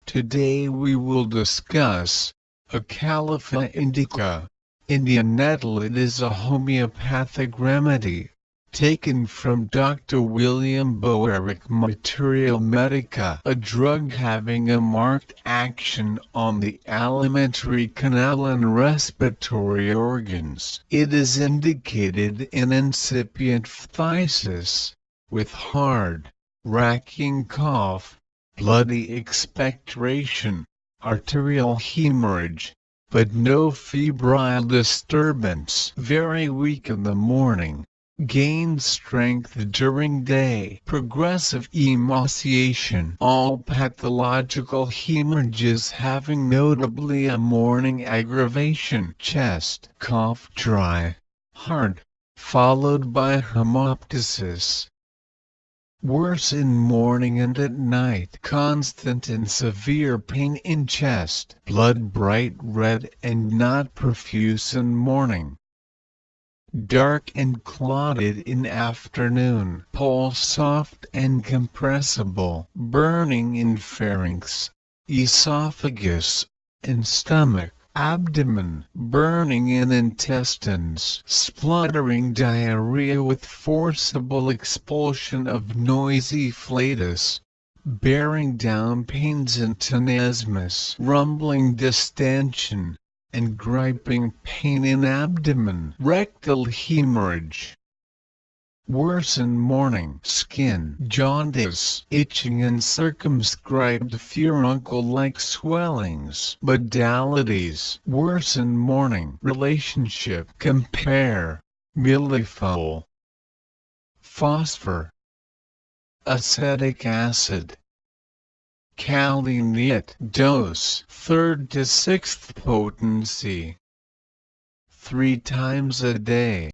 Today we will discuss Acalypha indica. Indian nettle. It is a homeopathic remedy, taken from Dr. William Boerick. Materia medica, a drug having a marked action on the alimentary canal and respiratory organs. It is indicated in incipient phthisis, with hard, racking cough, bloody expectoration, arterial haemorrhage, but no febrile disturbance. Very weak in the morning, gains strength during day. Progressive emaciation. All pathological haemorrhages having notably a morning aggravation. Chest, cough, dry, hard, followed by hoemoptysis. Worse in morning and at night. Constant and severe pain in chest. Blood bright red and not profuse in morning. Dark and clotted in afternoon. Pulse soft and compressible. Burning in pharynx, oesophagus, and stomach. Abdomen. Burning in intestines. Spluttering diarrhea with forcible expulsion of noisy flatus. Bearing down pains and tenesmus. Rumbling distension and griping pain in abdomen. Rectal haemorrhage. Worse in morning. Skin, jaundice, itching and circumscribed furuncle-like swellings. Modalities. Worse in morning. Relationship. Compare. Millefol. Phosphor. Acetic acid. Kalinate. Dose 3rd to 6th potency. 3 times a day.